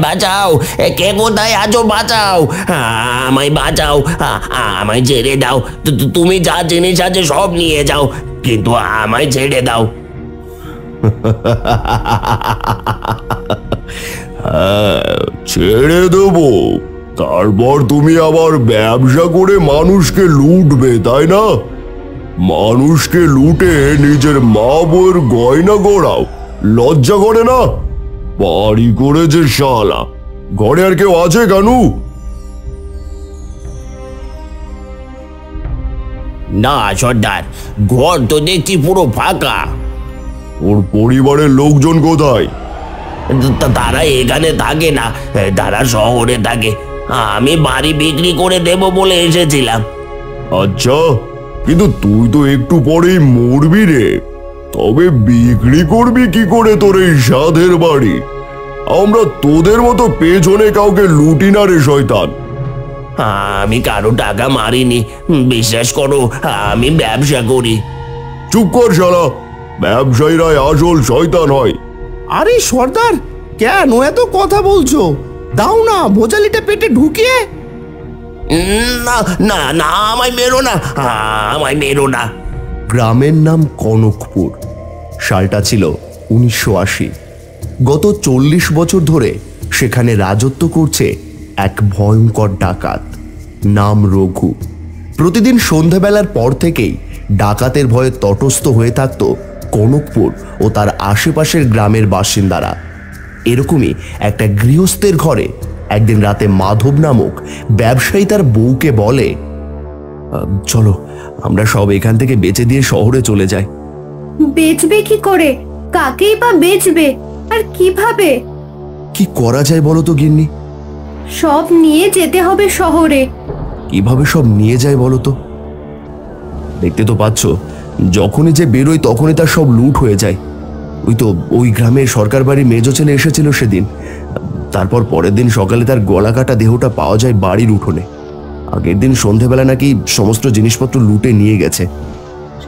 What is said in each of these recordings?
বাঁচাও, কে কোথায় আছো? বাঁচাও, আমায় বাঁচাও, আমায় ছেড়ে দাও। তুমি যা জিনিস আছে সব নিয়ে যাও, কিন্তু আমায় ছেড়ে দাও। ছেড়ে দেবো? তারপর তুমি আবার ব্যবসা করে মানুষকে লুটবে, তাই না? মানুষকে লুটে নিজের মা বউয়ের গয়না গড়াও, লজ্জা করে না? বাড়ি করেছে শালা, ঘরে আর কেউ আছে কানু? না সর্দার, ঘর তো দেখছি পুরো ফাঁকা। ওর পরিবারের লোকজন কোথায়? তারা এখানে থাকে না, তারা শহরে থাকে। আমি বাড়ি বিক্রি করে দেব বলে এসেছিলাম। আচ্ছা, কিন্তু তুই তো একটু পরেই মরবি রে, তবে বিক্রি করবি কি করে তোর এই সাধের বাড়ি? আমরা তোদের মতো পেছনে কাউকে লুটি না রে শয়তান। আমি কারো টাকা মারিনি, বিশ্বাস করো, আমি ব্যবসা করি। চুপ কর শালা, ব্যবসায়ীরাই আসল শয়তান হয়। আরে সর্দার, কেন এত কথা বলছো? দাও না ভোজালিটা পেটে ঢুকিয়ে। না না না, আমায় মেরো না, আমায় মেরো না। গ্রামের নাম কনকপুর। সালটা ছিল 1980। গত 40 বছর ধরে সেখানে রাজত্ব করছে এক ভয়ঙ্কর ডাকাত, নাম রঘু। প্রতিদিন সন্ধ্যাবেলার পর থেকেই ডাকাতের ভয়ে তটস্থ হয়ে থাকত কনকপুর ও তার আশেপাশের গ্রামের বাসিন্দারা। এরকমই একটা গৃহস্থের ঘরে একদিন রাতে মাধব নামক ব্যবসায়ী তার বউকে বলে, চলো আমরা সব এখান থেকে বেচে দিয়ে শহরে চলে যাই। বেচবে কি করে? কাকেই বা বেচবে? আর কিভাবে? কি করা যায় বলো তো গিন্নি? সব নিয়ে যেতে হবে শহরে। কিভাবে সব নিয়ে যায় বলো তো? দেখতে তো পাচ্ছ, যখনই যে বেরোয় তখনই তার সব লুট হয়ে যায়। ওই গ্রামের সরকার বাড়ির মেজো ছেলে এসেছিল সেদিন, তারপর পরের দিন সকালে তার গলা কাটা দেহটা পাওয়া যায় বাড়ির উঠোনে। আগের দিন সন্ধেবেলা নাকি সমস্ত জিনিসপত্র লুটে নিয়ে গেছে।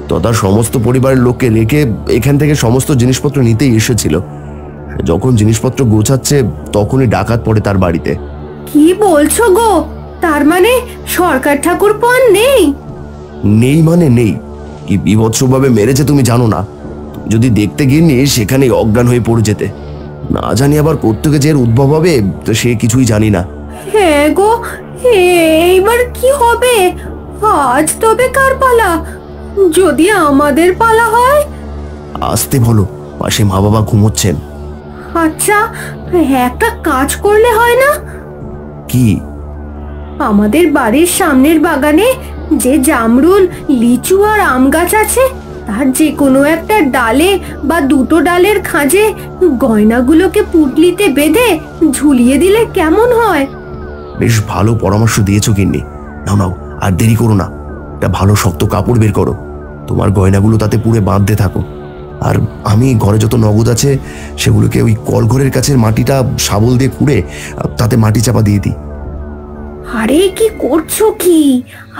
তো তার সমস্ত পরিবারের লোককে রেখে এখান থেকে সমস্ত জিনিসপত্র নিতেই এসেছিল। যখন জিনিসপত্র গোছাচ্ছে তখনই ডাকাত পড়ে তার বাড়িতে। কি বলছো গো? তার মানে সরকার ঠাকুর পান নেই? নেই মানে নেই। কি বিভৎসভাবে মেরেছে তুমি জানো না? যদি দেখতে গিয়ে সেখানেই অজ্ঞান হয়ে পড়ে যেতে। না জানি আবার কোত্থেকে যে উদ্ভব হবে, তো সে কিছুই জানি না। হ্যাঁ গো, এইবার কি হবে? আজ তবে কার পালা? যদি আমাদের পালা হয়? আসতে বলো, পাশে মা বাবা ঘুমোচ্ছেন। আচ্ছা, একটা কাজ করলে হয় না? কি? আমাদের বাড়ির সামনের বাগানে যে জামরুল, লিচু আর আম গাছ আছে, তার যে কোনো একটা ডালে বা দুটো ডালের খাঁজে গয়নাগুলোকে পুটলিতে বেঁধে ঝুলিয়ে দিলে কেমন হয়? বেশ ভালো পরামর্শ দিয়েছো গিন্নি। নাও নাও, আর দেরি করো না, একটা ভালো শক্ত কাপড় বের করো, তোমার গয়নাগুলো তাতে পুরে বাঁধতে থাকো। আর আমি ঘরে যত নগদ আছে সেগুলোকে ওই কলঘরের কাছের মাটিটা শাবল দিয়ে খুঁড়ে তাতে মাটি চাপা দিয়ে দিই। আরে কি করছো কি?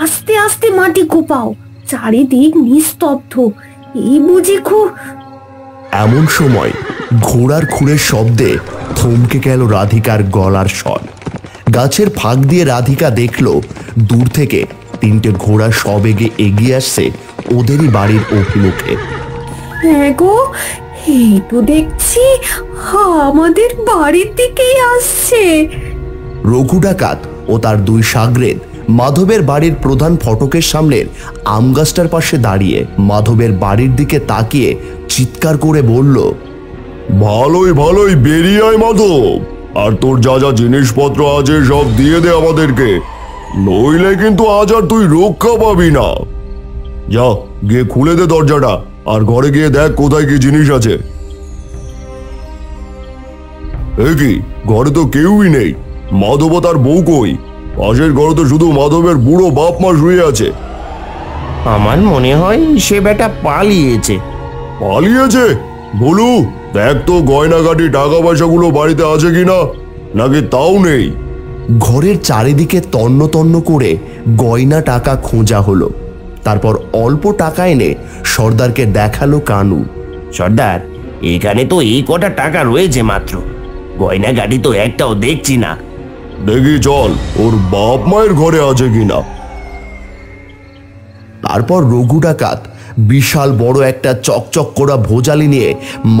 আস্তে আস্তে মাটি কোপাও, চারিদিক নিস্তব্ধ। এই বুঝি খুব। এমন সময় ঘোড়ার খুঁড়ের শব্দে থমকে গেল রাধিকার গলার স্বর। গাছের ফাঁক দিয়ে রাধিকা দেখল দূর থেকে 3টে ঘোড়া সবেগে এগিয়ে আসছে ওদেরই বাড়ির অভিমুখে। হ্যাঁ গো, এই তো দেখছি আমাদের বাড়ির দিকেই আসছে। রঘু ডাকাত ও তার 2 শাগরেদ মাধবের বাড়ির প্রধান ফটকের সামনের আম গাছটার পাশে দাঁড়িয়ে মাধবের বাড়ির দিকে তাকিয়ে চিৎকার করে বলল, ভালোই ভালোই বেরিয়ে আয় মাধব, আর তোর যা যা জিনিসপত্র আছে সব দিয়ে দে আমাদেরকে, নইলে কিন্তু আজ আর তুই রক্ষা পাবি না। যা গিয়ে খুলে দে দরজাটা, আর ঘরে গিয়ে দেখ কোথায় কি জিনিস আছে। এ কি, ঘরে তো কেউই নেই। মাধব তার বউ কই? পাশের ঘরে তো শুধু মাধবের বুড়ো বাপ মা শুয়ে আছে। আমার মনে হয় সে বেটা পালিয়েছে। পালিয়েছে? বলু, দেখ তো গয়নাগাটি টাকা পয়সাগুলো বাড়িতে আছে কিনা, নাকি তাও নেই। ঘরের চারিদিকে তন্ন তন্ন করে গয়না টাকা খোঁজা হলো। তারপর অল্প টাকা এনে সর্দারকে দেখালো কানু। সর্দার, এখানে তো এই কটা টাকা রয়েছে মাত্র। গয়নাগাটি তো একটাও দেখছি না। দেখি চল ওর বাপ মায়ের ঘরে আছে কিনা। তারপর রঘু ডাকাত বিশাল বড় একটা চকচক করা ভোজালি নিয়ে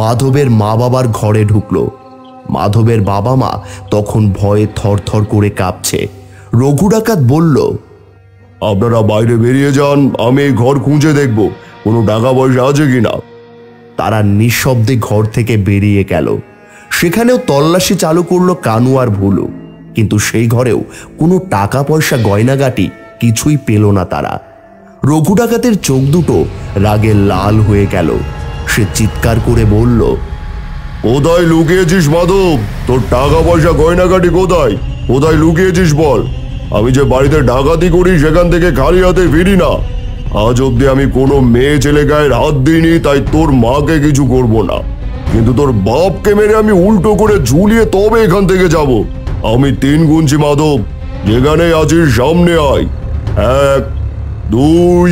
মাধবের মা বাবার ঘরে ঢুকলো। মাধবের বাবা মা তখন ভয়ে থরথর করে কাঁপছে। রঘু ডাকাত বলল, আপনারা বাইরে বেরিয়ে যান, আমি এই ঘর খুঁজে দেখব কোনো টাকা পয়সা আছে কিনা। তারা নিঃশব্দে ঘর থেকে বেরিয়ে গেল। সেখানেও তল্লাশি চালু করলো কানু আর ভুলু, কিন্তু সেই ঘরেও কোনো টাকা পয়সা গয়নাগাটি কিছুই পেল না তারা। রঘু ডাকাতের চোখ দুটো রাগে লাল হয়ে গেল। সে চিৎকার করে বলল, কোথায় লুকিয়েছিস মাধব? তোর টাকা পয়সা গয়নাগাটি কোথায়? কোথায় লুকিয়েছিস বল। আমি যে বাড়িতে ডাকাতি করি সেখান থেকে খালি হাতে ফিরি না। আজ অব্দি আমি কোনো মেয়ে ছেলে গায়ের হাত দিইনি, তাই তোর মাকে কিছু করব না, কিন্তু তোর বাপকে মেরে আমি উল্টো করে ঝুলিয়ে তবে এখান থেকে যাব। আমি 3 গুনছি মাধব, যেখানে আছিস সামনে আয়। 1 2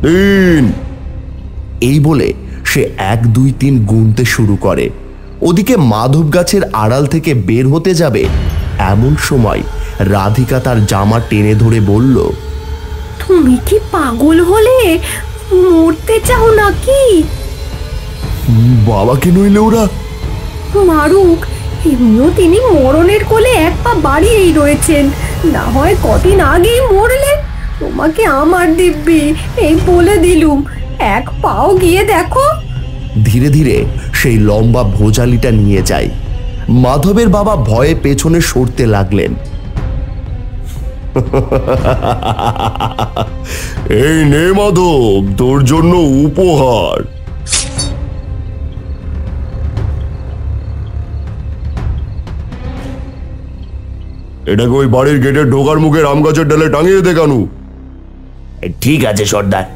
3। এই বলে সে 1 2 3 গুনতে শুরু করে। ওদিকে মাধব গাছের আড়াল থেকে বের হতে যাবে, এমন সময় রাধিকা তার জামা টেনে ধরে বলল, তুমি কি পাগল হলে? মরতে চাও নাকি? বাবাকে নইলে ওরা মারুক, এমনিও তিনি মরণের কোলে 1 পা বাড়িয়েই রয়েছেন। না হয় কদিন আগেই মরলেন। তোমাকে আমার দিব্যি এই বলে দিলুম, 1 পাও গিয়ে দেখো। ধীরে ধীরে সেই লম্বা ভোজালিটা নিয়ে যায়। মাধবের বাবা ভয়ে পেছনে সরতে লাগলেন। এই নে মাধব, তোর জন্য উপহার। এটাকে ওই বাড়ির গেটের ঢোকার মুখে আম গাছের ডালে টাঙিয়ে দে কানু। ঠিক আছে সর্দার।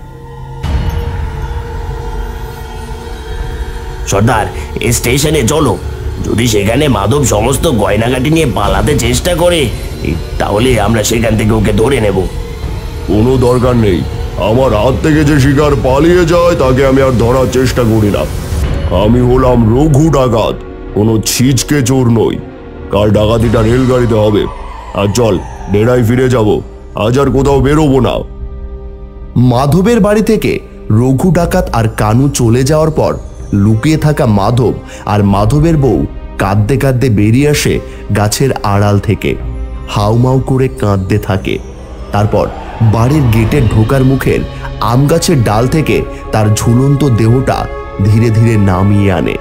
সর্দার, স্টেশনে চলো। যদি সেখানে মাধব সমস্ত গয়নাগাটি নিয়ে পালাতে চেষ্টা করে, তাহলে আমরা সেখান থেকে ওকে ধরে নেব। কোনো দরকার নেই, আমার হাত থেকে যে শিকার পালিয়ে যায় তাকে আমি আর ধরার চেষ্টা করি না। আমি হলাম রঘু ডাকাত, কোনো ছিচকে চোর নই। কাল ডাকাতিটা রেলগাড়িতে হবে। আর চল, ডেরায় ফিরে যাব, আজ আর কোথাও বেরোবো না। মাধবের বাড়ি থেকে রঘু ডাকাত আর কানু চলে যাওয়ার পর লুকিয়ে থাকা মাধব আর মাধবের বউ কাঁদতে কাঁদতে বেরিয়ে আসে গাছের আড়াল থেকে। হাউমাউ করে কাঁদতে থাকে। তারপর বাড়ির গেটের ঢোকার মুখের আম গাছের ডাল থেকে তার ঝুলন্ত দেহটা ধীরে ধীরে নামিয়ে আনে।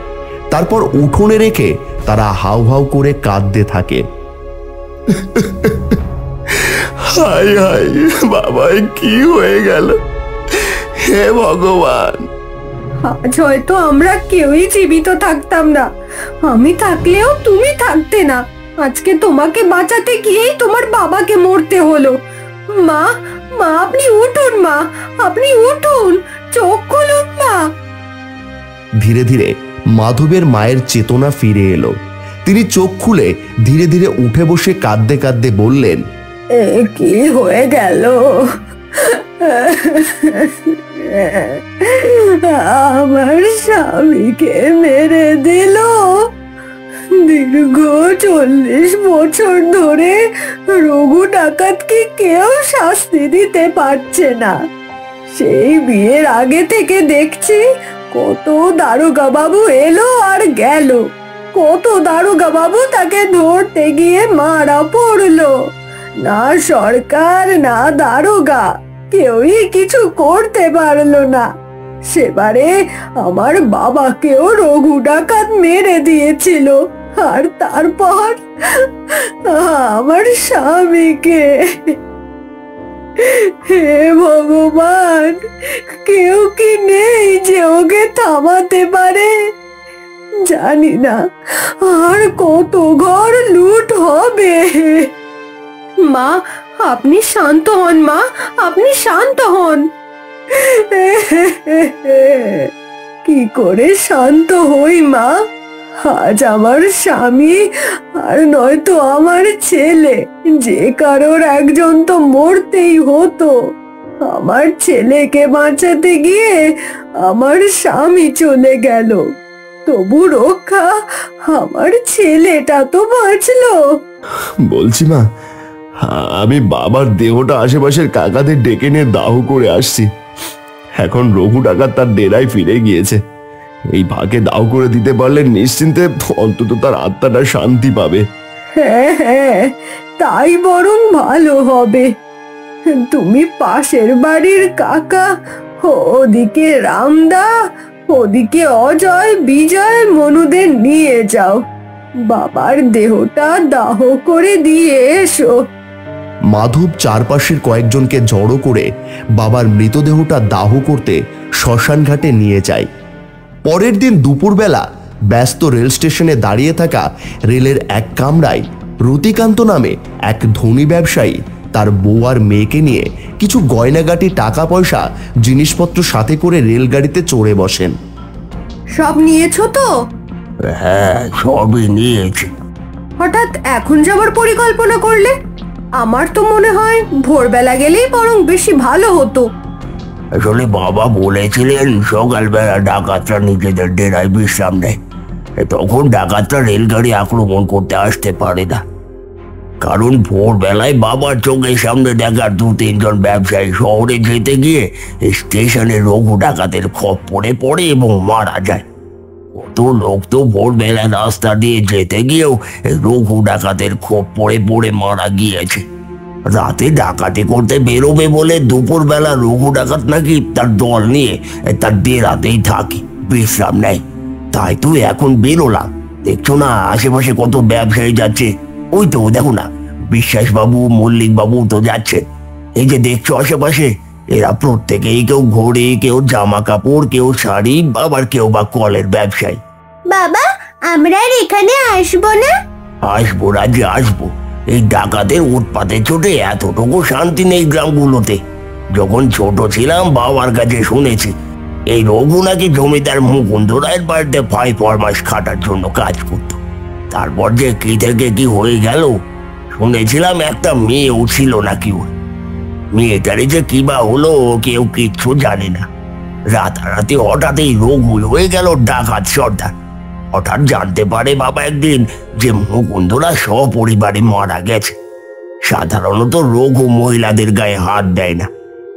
তারপর উঠোনে রেখে তারা হাউ হাউ করে কাঁদতে থাকে। হাই হাই বাবাই, কি হয়ে গেল? হে ভগবান! আজ হয়তো আমরা কেউই জীবিত থাকতাম না। আমি থাকলেও তুমি থাকতে না। আজকে তোমাকে বাঁচাতে গিয়েই তোমার বাবাকে মরতে হলো। মা, মা আপনি উঠুন, মা আপনি উঠুন, চোখ খুলুন মা। ধীরে ধীরে মাধবের মায়ের চেতনা ফিরে এলো। তিনি চোখ খুলে ধীরে ধীরে উঠে বসে কাঁদতে কাঁদতে বললেন, কি হয়ে গেল? আমার স্বামীকে মেরে দিল। দীর্ঘ 40 বছর ধরে রঘু ডাকাতকে কেউ শাস্তি দিতে পারছে না। সেই বিয়ের আগে থেকে দেখছি কত দারোগা বাবু এলো আর গেল। কত দারোগা বাবু তাকে ধরতে গিয়ে মারা পড়লো। না সরকার না দারোগা কেউই কিছু করতে পারলো না। সেবারে আমার বাবাকেও রঘু ডাকাত মেরে দিয়েছিল। আর তারপর আমার স্বামীকে। হে ভগবান, কেউ কি নেই যে ওকে থামাতে পারে? জানি না আর কত ঘর লুট হবে। মা আপনি শান্ত হন, মা আপনি শান্ত হন। কি করে শান্ত হই মা? আজ আমার স্বামী আর নয়তো আমার ছেলে, যে কারোর একজন তো মরতেই হতো। আমার ছেলেকে বাঁচাতে গিয়ে আমার স্বামী চলে গেল। তবু রক্ষা, আমার ছেলেটা তো বাঁচলো। বলছি মা, আমি বাবার দেহটা আশেপাশের কাকাদের ডেকে নিয়ে দাহ করে আসছি। এখন রঘু ডাকাত তার ডেরায় ফিরে গিয়েছে। এই ভাগে দাহ করে দিতে পারলে নিশ্চিন্তে অন্তত তার আত্মাটা শান্তি পাবে। হ্যাঁ হ্যাঁ, তাই বরং ভালো হবে। তুমি পাশের বাড়ির কাকা, ওদিকে রামদা, ওদিকে অজয়, বিজয়, মনুদের নিয়ে যাও, বাবার দেহটা দাহ করে দিয়ে এসো। মাধব চারপাশের কয়েকজনকে জড়ো করে বাবার মৃতদেহটা দাহ করতে শ্মশান ঘাটে নিয়ে যায়। পরের দিন দুপুরবেলা ব্যস্ত রেল স্টেশনে দাঁড়িয়ে থাকা রেলের এক কামরায় রতিকান্ত নামে এক ধনী ব্যবসায়ী তার বউ আর মেয়েকে নিয়ে কিছু গয়নাগাটি, টাকা পয়সা, জিনিসপত্র সাথে করে রেলগাড়িতে চড়ে বসেন। সব নিয়েছো তো? হ্যাঁ, সবই নিয়েছি। হঠাৎ এখন যাবার পরিকল্পনা করলে? আমার তো মনে হয় ভোরবেলা গেলেই বরং বেশি ভালো হতো। আসলে বাবা বলেছিলেন সকালবেলা ডাকাতরা নিজেদের ডেরায় বিশ্রাম নেয়, তখন ডাকাতরা রেলগাড়ি আক্রমণ করতে আসতে পারে না। কারণ ভোরবেলায় বাবার চোখের সামনে দেখা 2-3 ব্যবসায়ী শহরে যেতে গিয়ে স্টেশনে রঘু ডাকাতের খপ্পরে পড়ে এবং মারা যায়। কত লোক তো ভোরবেলা রাস্তা দিয়ে যেতে গিয়েও রঘু ডাকাতের খপ্পরে পড়ে মারা গিয়েছে। রাতে ডাকাতি করতে বেরোবে বলে দুপুরবেলা রঘু ডাকাত নাকি তার দল নিয়ে তার ডেরাতেই থাকে, বিশ্রাম নেয়। তাই তো এখন বেরোলাম। দেখছো না আশেপাশে কত ব্যবসায়ী যাচ্ছে? ওই তো দেখো না, বিশ্বাস বাবু, মল্লিক বাবু তো যাচ্ছে। এই যে দেখছো আশেপাশে, এরা প্রত্যেকেই কেউ ঘড়ি, কেউ জামা কাপড়, কেউ শাড়ি, আবার কেউ বা কলের ব্যবসায়ী। বাবা, আমরা আর এখানে আসবো না? আসবো রাজি, আসবো। এই ডাকাতের উৎপাতে চোটে এতটুকু শান্তি নেই গ্রামগুলোতে। যখন ছোট ছিলাম বাবার কাছে শুনেছি এই রঘু নাকি জমিদার মুকুন্দ রায়ের বাড়িতে 5 মাস খাটার জন্য কাজ করত। তারপর যে কি থেকে কি হয়ে গেল শুনেছিলাম, একটা মেয়েও ছিল নাকি ওর। মেয়েটারে যে কি বা হলো কেউ কিচ্ছু জানে না। রাতারাতি হঠাৎই রঘু হয়ে গেল ডাকাত সর্দার। হঠাৎ জানতে পারে বাবা একদিন যে মুকুন্দরা সপরিবারে মারা গেছে। সাধারণত রঘু মহিলাদের গায়ে হাত দেয় না,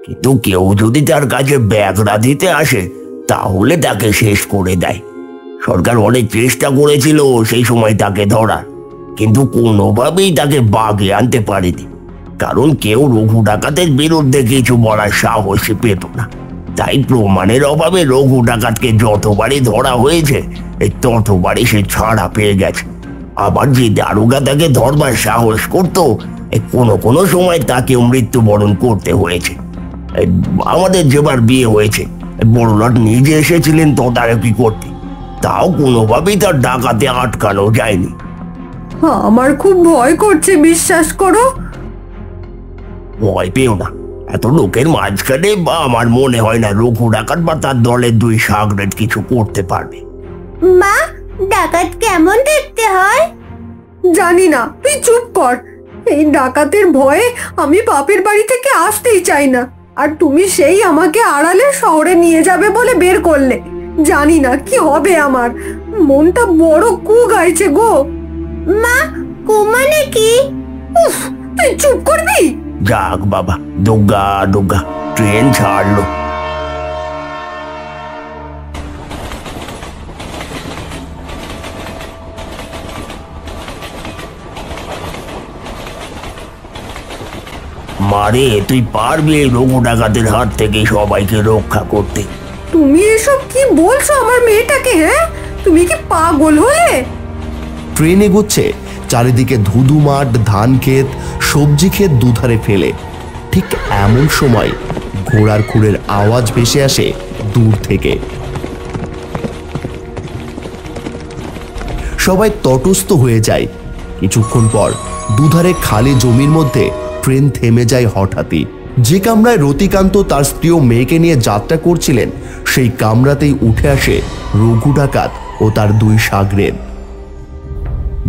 কিন্তু কেউ যদি তার কাছে ব্যাগরা দিতে আসে তাহলে তাকে শেষ করে দেয়। সরকার অনেক চেষ্টা করেছিল সেই সময় তাকে ধরার, কিন্তু কোনোভাবেই তাকে বাগে আনতে পারেনি। কারণ কেউ রঘু ডাকাতের বিরুদ্ধে কিছু বলার সাহসই পেত না। তাই প্রমাণের অভাবে রঘু ডাকাতকে যতবারই ধরা হয়েছে ততবারই সে ছাড়া পেয়ে গেছে। আবার যে দারোগা তাকে ধরবার সাহস করত, কোনো কোনো সময় তাকেও মৃত্যুবরণ করতে হয়েছে। আমাদের যেবার বিয়ে হয়েছে বড়লাট নিজে এসেছিলেন তদারকি করতে, তাও কোনোভাবেই তার ডাকাতে আটকানো যায়নি। আমার খুব ভয় করছে, বিশ্বাস করো। ভয় পেও না, এত লোকের মাঝখানে বা আমার মনে হয় না রঘু ডাকাত বা তার দলের 2 সাগরেদ কিছু করতে পারবে। মা, ডাকাত কেমন দেখতে হয়? জানি না, তুই চুপ কর। এই ডাকাতের ভয়ে আমি বাপের বাড়ি থেকে আসতেই চাই না, আর তুমি সেই আমাকে আড়ালে শহরে নিয়ে যাবে বলে বের করলে। জানি না কি হবে আমার, মনটা বড় কু গাইছে গো। মা, কু মানে কি? উফ, তুই চুপ করবি? যাক বাবা, দুগ্গা দুগ্গা, ট্রেন ছাড়লো। মারে, তুই পারবি এই রঘু ডাকাতের হাত থেকে সবাইকে রক্ষা করতে? তুমি এসব কি বলছো আমার মেয়েটাকে? হ্যাঁ, তুমি কি পাগল হলে? ট্রেন এগোচ্ছে, চারিদিকে ধুধু মাঠ, ধান ক্ষেত, সবজি ক্ষেত দুধারে ফেলে। ঠিক এমন সময় ঘোড়ার খুরের আওয়াজ ভেসে আসে দূর থেকে। সবাই তটস্থ হয়ে যায়। কিছুক্ষণ পর দুধারে খালি জমির মধ্যে ট্রেন থেমে যায় হঠাৎই। যে কামরায় রতিকান্ত তার স্ত্রী ও মেয়েকে নিয়ে যাত্রা করছিলেন সেই কামরাতেই উঠে আসে রঘু ডাকাত ও তার 2 সাগরেদ।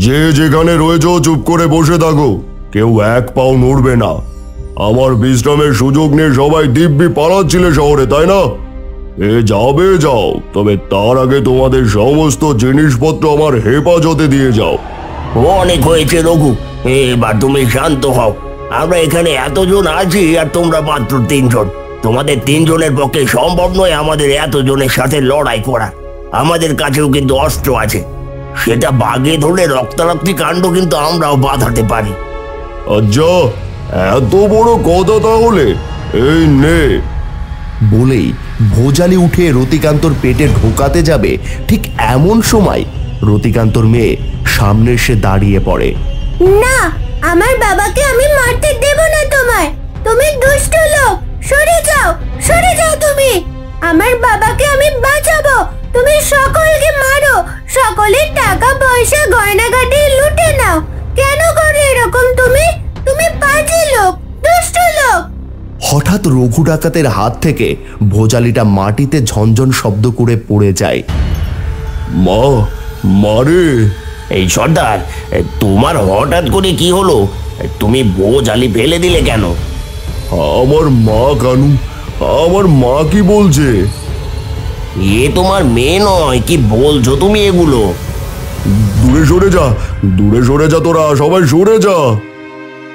যে যেখানে রয়েছো চুপ করে বসে থাকো, কেউ এক পাও নড়বে না। আমার বিশ্রামের সুযোগ নিয়ে সবাই দিব্যি পালাচ্ছিলে শহরে, তাই না? যাবে যাও, তবে তার আগে তোমাদের সমস্ত জিনিসপত্র আমার হেফাজতে দিয়ে যাও। অনেক হয়েছে রঘু, এবার তুমি শান্ত হও। আমরা এখানে এতজন আছি আর তোমরা মাত্র 3 জন। তোমাদের 3 জনের পক্ষে সম্ভব নয় আমাদের এতজনের সাথে লড়াই করা। আমাদের কাছেও কিন্তু অস্ত্র আছে, সেটা বাগে ধরে রক্তারক্তি কাণ্ড কিন্তু আমরাও বাঁধাতে পারি। আচ্ছা, এত বড় কথা তাহলে, এই নে। বলেই ভোজালি উঠে রতিকান্তর পেটে ঢোকাতে যাবে, ঠিক এমন সময় রতিকান্তর মেয়ে সামনে এসে দাঁড়িয়ে পড়ে। না, আমার বাবাকে আমি মারতে দেব না তোমায়। তুমি দুষ্ট লোক, সরে যাও, সরে যাও তুমি। আমার বাবাকে আমি বাঁচাবো, তুমি সকলকে মারো, সকলের টাকা পয়সা গয়নাগাটি লুটে নাও। কেন করে এরকম তুমি? তুমি পাজি লোক, দুষ্ট লোক। হঠাৎ রঘু ডাকাতের হাত থেকে ভোজালিটা মাটিতে ঝনঝন শব্দ করে পড়ে যায়। মা, মারে। এই সর্দার, তোমার হঠাৎ করে কি হলো? তুমি বোঝালি ফেলে দিলে কেন? আমার মা কানু, আমার মা কি বলছে? এ তোমার মেয়ে নয়, কি বলছো তুমি এগুলো? দূরে সরে যা, দূরে সরে যা, তোরা সবাই সরে যা।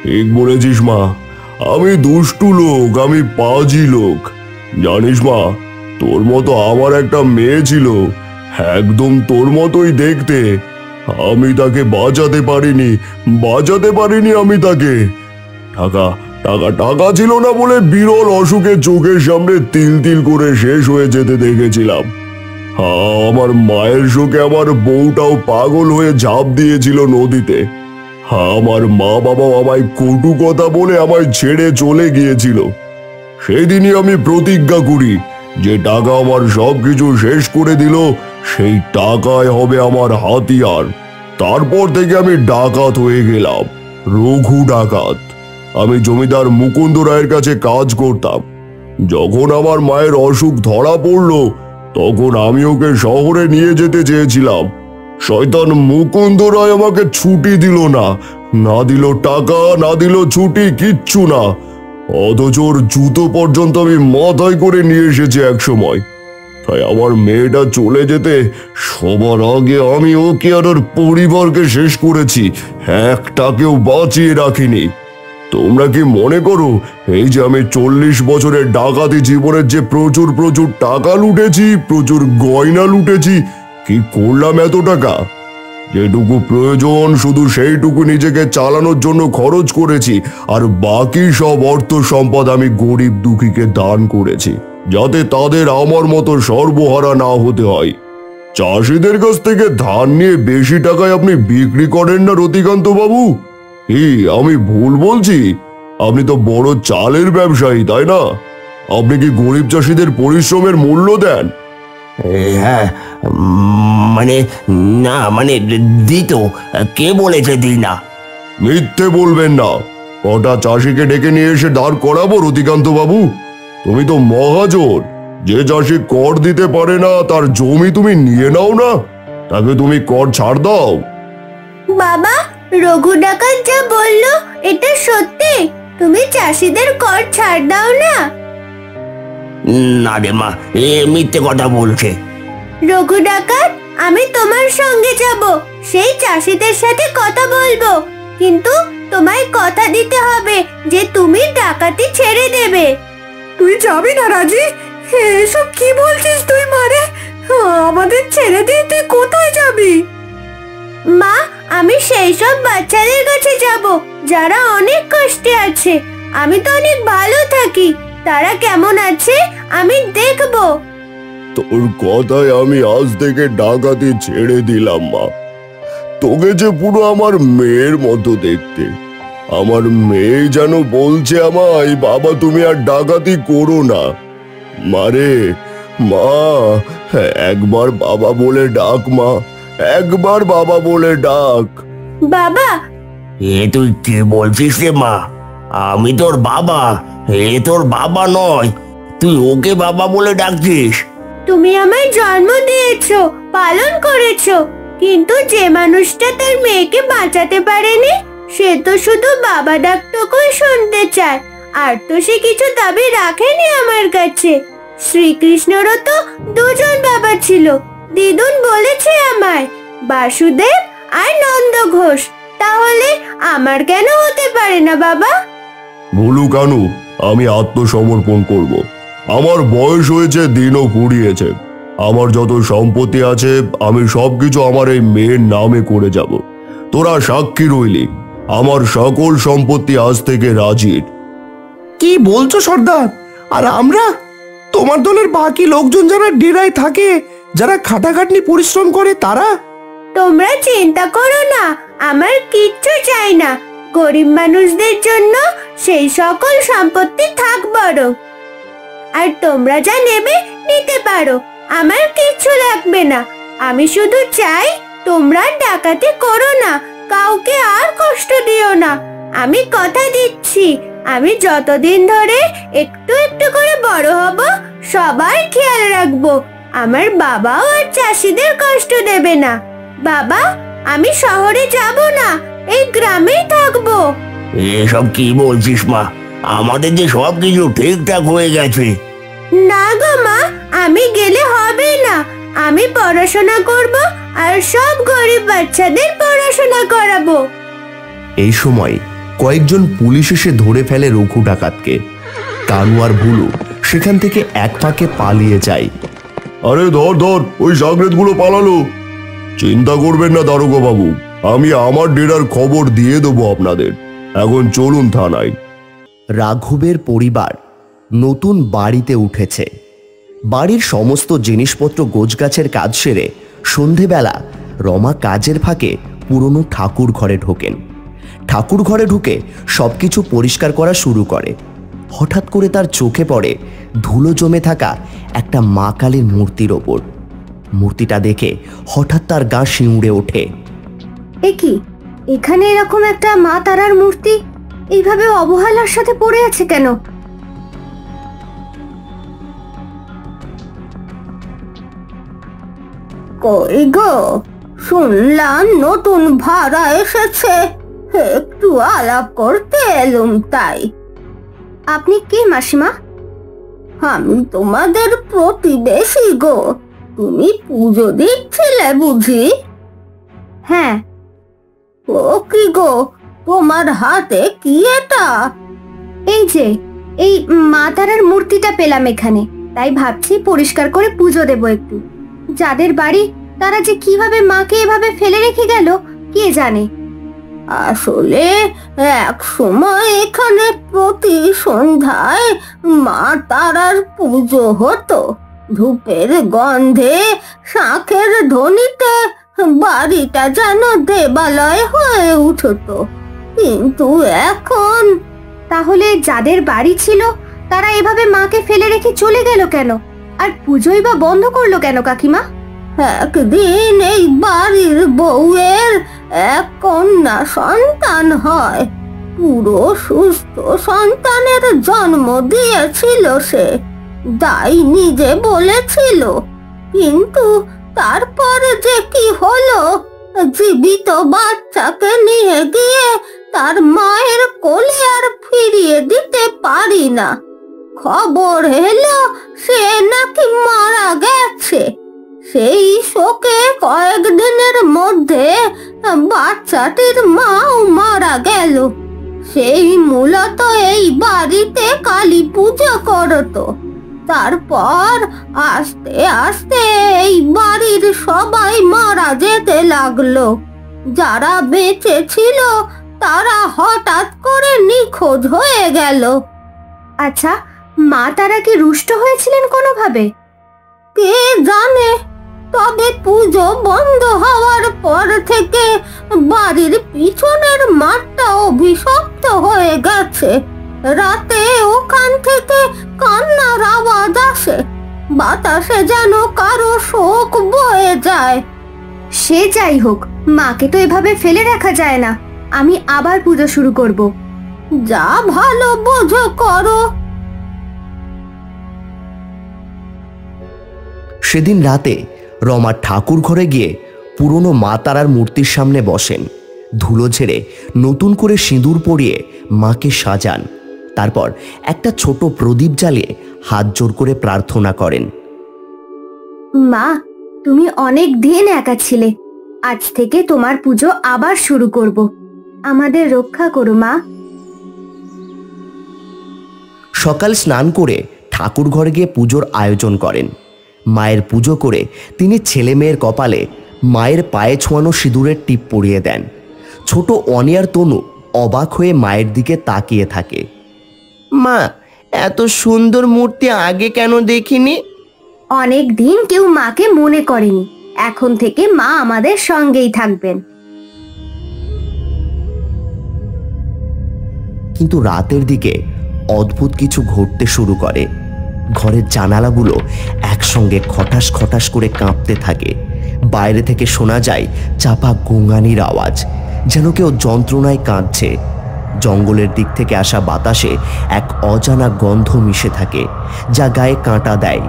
ঠিক বলেছিস মা, আমি দুষ্টু লোক, আমি পাজি লোক। জানিস মা, তোর মতো আমার একটা মেয়ে ছিল, একদম তোর মতোই দেখতে। আমি তাকে বাঁচাতে পারিনি আমি তাকে। টাকা টাকা টাকা ছিল না বলে বিরল অসুখে চোখের সামনে তিল তিল করে শেষ হয়ে যেতে দেখেছিলাম। আমার মায়ের শোকে আমার বউটাও পাগল হয়ে ঝাঁপ দিয়েছিল নদীতে। আমার মা বাবাও আমায় কটু কথা বলে আমায় ছেড়ে চলে গিয়েছিল। সেই দিনই আমি প্রতিজ্ঞা করি, যে টাকা আমার সবকিছু শেষ করে দিল, সেই টাকাই হবে আমার হাতিয়ার। তারপর থেকে আমি ডাকাত হয়ে গেলাম, রঘু ডাকাত। আমি জমিদার মুকুন্দ রায়ের কাছে কাজ করতাম। যখন আমার মায়ের অসুখ ধরা পড়লো, তখন আমি ওকে শহরে নিয়ে যেতে চেয়েছিলাম। শয়তান মুকুন্দ রায় আমাকে ছুটি দিল না, না দিল টাকা, না দিল ছুটি, কিচ্ছু না। অথচ ওর জুতো পর্যন্ত আমি মাথায় করে নিয়ে এসেছি এক সময়। তাই আমার মেয়েটা চলে যেতে সবার আগে আমি ওকে আর ওর পরিবারকে শেষ করেছি, একটাকেও বাঁচিয়ে রাখিনি। তোমরা কি মনে করো এই যে আমি 40 বছরের ডাকাতি জীবনের যে প্রচুর প্রচুর টাকা লুটেছি, প্রচুর গয়না লুটেছি, কি করলাম এত টাকা? যেটুকু প্রয়োজন শুধু সেইটুকু নিজেকে চালানোর জন্য খরচ করেছি, আর বাকি সব অর্থ সম্পদ আমি গরিব দুঃখীকে দান করেছি, যাতে তাদের আমার মতো সর্বহারা না হতে হয়। চাষিদের কাছ থেকে ধান নিয়ে বেশি টাকায় আপনি বিক্রি করেন না রতিকান্ত বাবু? আমি ভুল বলছি? আপনি তো বড় চালের ব্যবসায়ী, তাই না? আপনি কি গরিব চাষিদের পরিশ্রমের মূল্য দেন? হ্যাঁ, মানে না, মানে দিত। কে বলেছে দিই না? মিথ্যে বলবেন না। কটা চাষিকে ডেকে নিয়ে এসে দাঁড় করাবো রতিকান্ত বাবু? তুমি তো মহাজন। যে চাষি কর দিতে পারে না, তার জমি তুমি নিয়ে নাও না, তাকে তুমি কর ছাড় দাও। বাবা, রঘু ডাকাত যা বললো এটা সত্যি? তুমি চাষিদের কর ছাড় দাও না? না রে মা, এ মিথ্যে কথা বলছে। রঘু ডাকাত, আমি তোমার সঙ্গে যাব, সেই চাষিদের সাথে কথা বলবো, কিন্তু তোমায় কথা দিতে হবে যে তুমি ডাকাতি ছেড়ে দেবে। তুই যাবি না রাজি? এসব কি বলছিস তুই মারে? আমাদের ছেড়ে দিয়ে তুই কোথায় যাবি? মা, আমি সেই সব বাচ্চাদের কাছে যাব যারা অনেক কষ্টে আছে। আমি তো অনেক ভালো থাকি, তারা কেমন আছে আমি দেখব। তোর কথায় আমি আজ থেকে ডাকাতি ছেড়ে দিলাম মা। তোকে যে পুরো আমার মেয়ের মতো দেখতে। আমার মেয়ে যেন বলছে আমায়, বাবা তুমি আর ডাকাতি করো না। মারে, মা, একবার বাবা বলে ডাক মা, একবার বাবা বলে ডাক। বাবা? এ তুই কি বলছিস রে মা? আমি তোর বাবা, এ তোর বাবা নয়, তুই ওকে বাবা বলে ডাকছিস? তুমি আমায় জন্ম দিয়েছো, পালন করেছো, কিন্তু যে মানুষটা তার মেয়েকে বাঁচাতে পারেনি, সে তো শুধু বাবা ডাকটুকুই শুনতে চায়, আর তো সে কিছু দাবি রাখেনি আমার কাছে। শ্রীকৃষ্ণরও তো দুজন বাবা ছিল। দিদুন বলেছে আমায়, বাসুদেব আর নন্দ ঘোষ। তাহলে আমার কেন হতে পারে না বাবা? ভুলু কানু, আমি আত্মসমর্পণ করব। আমার বয়স হয়েছে, দিনও ফুরিয়েছে। আমার যত সম্পত্তি আছে আমি সবকিছু আমার এই মেয়ের নামে করে যাব। তোরা সাক্ষী রইলি, আমার সকল সম্পত্তি আজ থেকে রাজির। কি বলছো সর্দার? আর আমরা, তোমার দলের বাকি লোকজন যারা ডেরায় থাকে, যারা খাটাখাটনি পরিশ্রম করে, তারা? তোমরা চিন্তা করো না, আমার কিচ্ছু চাই না। গরিব মানুষদের জন্য সেই সকল সম্পত্তি থাক বড়। আর তোমরা যা নেবে নিতে পারো, আমার কিচ্ছু লাগবে না। আমি শুধু চাই তোমরা ডাকাতি করো না, কাউকে আর কষ্ট দিও না। আমি কথা দিচ্ছি, আমি যতদিন ধরে একটু একটু করে বড় হব, সবার খেয়াল রাখবো। আমার বাবাও আর চাষিদের কষ্ট দেবে না। বাবা, আমি শহরে যাব না, এই গ্রামেই থাকবো। এসব কি বলছিস মা? আমাদের যে সবকিছু ঠিকঠাক হয়ে গেছে। না গো মা, আমি গেলে হবে না। আমি পড়াশোনা করব আর সব গরিব বাচ্চাদের পড়াশোনা করাবো। এই সময় কয়েকজন পুলিশ এসে ধরে ফেলে রঘু ডাকাতকে। কানু আর ভুলু সেখান থেকে এক ফাঁকে পালিয়ে যায়। আরে ধর ধর, ওই সাগরেদগুলো পালালো। চিন্তা করবেন না দারোগা বাবু, আমি আমার ডেরার খবর দিয়ে দেবো আপনাদের। এখন চলুন থানায়। রাঘবের পরিবার নতুন বাড়িতে উঠেছে। বাড়ির সমস্ত জিনিসপত্র গোছগাছের কাজ সেরে সন্ধেবেলা রমা কাজের ফাঁকে পুরনো ঠাকুর ঘরে ঢোকেন। ঠাকুর ঘরে ঢুকে সবকিছু পরিষ্কার করা শুরু করে। হঠাৎ করে তার চোখে পড়ে ধুলো জমে থাকা একটা মা কালীর মূর্তির ওপর। মূর্তিটা দেখে হঠাৎ তার গা শিউড়ে ওঠে। এ কি, এখানে এরকম একটা মা তারার মূর্তি এইভাবে অবহেলার সাথে পড়ে আছে কেন? কই গো, শুনলাম নতুন ভাড়া এসেছে, একটু আলাপ করতে এলুম তাই। আপনি কে মাসিমা? আমি তোমাদের প্রতিবেশী গো। তুমি পুজো দিচ্ছিলে বুঝি? হ্যাঁ। ও কি গো, তোমার হাতে কি এটা? এই যে, এই মা তারার মূর্তিটা পেলাম এখানে, তাই ভাবছি পরিষ্কার করে পুজো দেব একটু। যাদের বাড়ি, তারা যে কিভাবে মাকে এভাবে ফেলে রেখে গেল কে জানে। আসলে এক সময় এখানে প্রতি সন্ধ্যায় মা তারার পুজো হতো। ধূপের গন্ধে, শাঁখের ধ্বনিতে বাড়িটা যেন দেবালয় হয়ে উঠতো। কিন্তু এখন? তাহলে যাদের বাড়ি ছিল তারা এভাবে মাকে ফেলে রেখে চলে গেল কেন? আর পুজোই বা বন্ধ করলো কেন কাকিমা? একদিন এই বাড়ির বউয়ের এক কন্যা সন্তান হয়। পুরো সুস্থ সন্তানের জন্ম দিয়েছিল সে, তাই নিজে বলেছিল। কিন্তু তারপরে যে কি হলো, জীবিত বাচ্চাকে নিয়ে গিয়ে তার মায়ের কোলে আর ফিরিয়ে দিতে পারি না। খবর এলো সে নাকি মারা গেছে। সেই শোকে কয়েকদিনের মধ্যে বাচ্চাটির মাও মারা গেল। সেই মূলত এই বাড়িতে কালী পুজো করতো। তারপর আস্তে আস্তে এই বাড়ির সবাই মারা যেতে লাগলো। যারা বেঁচে ছিল তারা হঠাৎ করে নিখোঁজ হয়ে গেল। আচ্ছা, মা তারা কি রুষ্ট হয়েছিলেন কোনোভাবে? কে জানে, তবে পুজো বন্ধ হওয়ার পর থেকে বাড়ির পিছনের মাঠটা অভিশপ্ত হয়ে গেছে। রাতে ওখান থেকে কান্নার আওয়াজ আসে, বাতাসে যেন কারো শোক বয়ে যায়। সে যাই হোক, মাকে তো এভাবে ফেলে রাখা যায় না। আমি আবার পুজো শুরু করব। যা ভালো বোঝো করো। সেদিন রাতে রমা ঠাকুর ঘরে গিয়ে পুরনো মা তারার মূর্তির সামনে বসেন। ধুলো ঝেড়ে নতুন করে সিঁদুর পরিয়ে মাকে সাজান। তারপর একটা ছোট প্রদীপ জ্বালিয়ে হাত জোর করে প্রার্থনা করেন। মা, তুমি অনেক দিন একা ছিলে, আজ থেকে তোমার পুজো আবার শুরু করব। আমাদের রক্ষা করো মা। সকাল স্নান করে ঠাকুর ঘরে গিয়ে পুজোর আয়োজন করেন। মায়ের পুজো করে তিনি ছেলে মেয়ের কপালে মায়ের পায়ে ছোঁয়ানো সিঁদুরের টিপ পরিয়ে দেন। ছোট অনিয়ার তনু অবাক হয়ে মায়ের দিকে তাকিয়ে থাকে। মা, এত সুন্দর মূর্তি আগে কেন দেখিনি? অনেক দিন কেউ মাকে মনে করেনি, এখন থেকে মা আমাদের সঙ্গেই থাকবেন। কিন্তু রাতের দিকে অদ্ভুত কিছু ঘটতে শুরু করে। ঘরের জানালাগুলো একসঙ্গে খটাস খটাস করে কাঁপতে থাকে। বাইরে থেকে শোনা যায় চাপা গোঙানির আওয়াজ, যেন কেউ যন্ত্রণায় কাঁদছে। জঙ্গলের দিক থেকে আসা বাতাসে এক অজানা গন্ধ মিশে থাকে, যা গায়ে কাঁটা দেয়।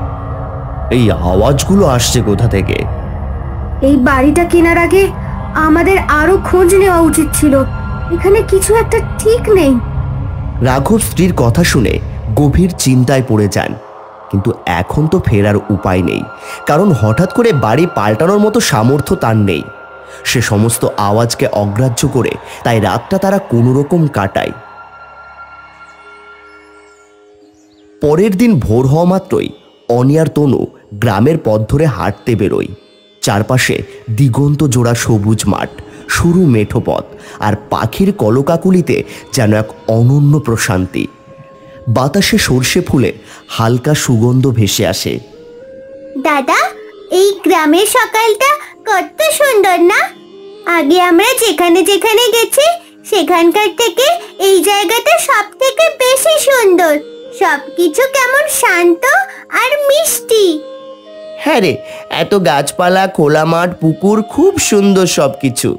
এই আওয়াজগুলো আসছে কোথা থেকে? এই বাড়িটা কেনার আগে আমাদের আরো খোঁজ নেওয়া উচিত ছিল। এখানে কিছু একটা ঠিক নেই। রাঘব স্ত্রীর কথা শুনে গভীর চিন্তায় পড়ে যান। কিন্তু এখন তো ফেরার উপায় নেই, কারণ হঠাৎ করে বাড়ি পাল্টানোর মতো সামর্থ্য তার নেই। সে সমস্ত আওয়াজকে অগ্রাহ্য করে তাই রাতটা তারা কোনো রকম কাটায়। পরের দিন ভোর হওয়া মাত্রই অনিয়ার তনু গ্রামের পথ ধরে হাঁটতে বেরোয়। চারপাশে দিগন্ত জোড়া সবুজ মাঠ, সরু মেঠো পথ আর পাখির কলকাকুলিতে যেন এক অনন্য প্রশান্তি। বাতাসে সর্ষে ফুলের হালকা সুগন্ধ ভেসে আসে। দাদা, এই গ্রামের সকালটা কত সুন্দর না? আগে আমরা যেখানে যেখানে গেছি সেখানকার থেকে এই জায়গাটা সব থেকে বেশি সুন্দর। সবকিছু কেমন শান্ত আর মিষ্টি। হ্যাঁ রে, এত গাছপালা, খোলা মাঠ, পুকুর, খুব সুন্দর সবকিছু।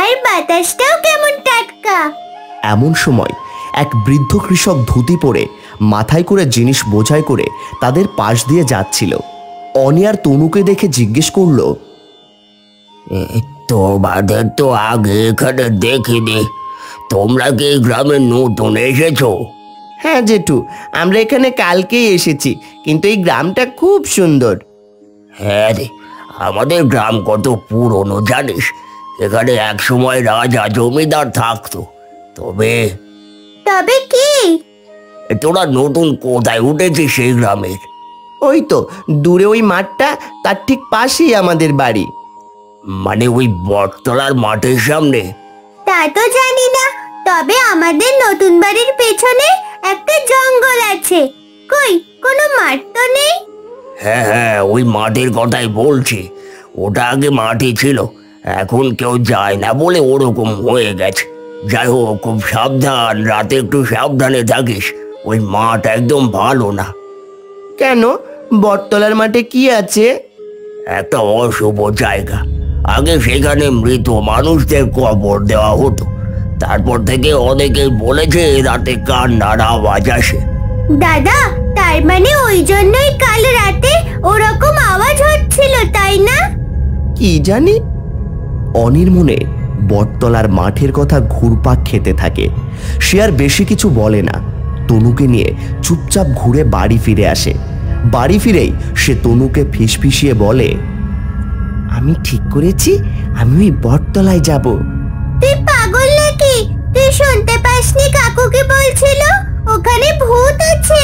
আর বাতাসটাও কেমন টাটকা। এমন সময় এক বৃদ্ধ কৃষক ধুতি পরে মাথায় করে জিনিস বোঝাই করে তাদের পাশ দিয়ে যাচ্ছিল। অনিয়ার তনুকে দেখে জিজ্ঞেস করলো, তোমাদের তো আগে এখানে দেখিনি, তোমরা কি এই গ্রামে নতুন এসেছো? হ্যাঁ জেঠু, আমরা এখানে কালকেই এসেছি, কিন্তু এই গ্রামটা খুব সুন্দর। হ্যাঁ রে, আমাদের গ্রাম কত পুরনো জানিস? এখানে এক সময় রাজা জমিদার থাকতো। তবে তবে কি? তোরা নতুন কোথায় উঠেছিস সেই গ্রামের? ওই তো দূরে ওই মাঠটা, তার ঠিক পাশেই আমাদের বাড়ি। মানে ওই বটতলার মাঠের সামনে? তা তো জানি না, তবে আমাদের নতুন বাড়ির পেছনে একটা জঙ্গল আছে। কই, কোনো মাঠ তো নেই। হ্যাঁ হ্যাঁ, ওই মাঠের কথাই বলছি। ওটা আগে মাঠই ছিল, এখন কেউ যায় না বলে ওরকম হয়ে গেছে। যাই হোক, খুব সাবধান, রাতে একটু সাবধানে থাকিস। ওই মাঠ একদম ভালো না। কেন, বটতলার মাঠে কি আছে? একটা অশুভ জায়গা। আগে সেখানে মৃত মানুষদের কবর দেওয়া হতো। তারপর থেকে অনেকেই বলেছে রাতে কান্নার আওয়াজ আসে। দাদা, তার মানে ওই জন্যই কাল রাতে ওরকম আওয়াজ হচ্ছিল, তাই না? কি জানি। অনির মনে বটতলার মাঠের কথা ঘুরপাক খেতে থাকে। সে আর বেশি কিছু বলে না, তনুকে নিয়ে চুপচাপ ঘুরে বাড়ি ফিরে আসে। বাড়ি ফিরেই সে তনুকে ফিসফিসিয়ে বলে, আমি ঠিক করেছি, আমি ওই বটতলায় যাব। তুই পাগল নাকি? তুই শুনতে পাসনি কাকু কি বলছিল? ওখানে ভূত আছে।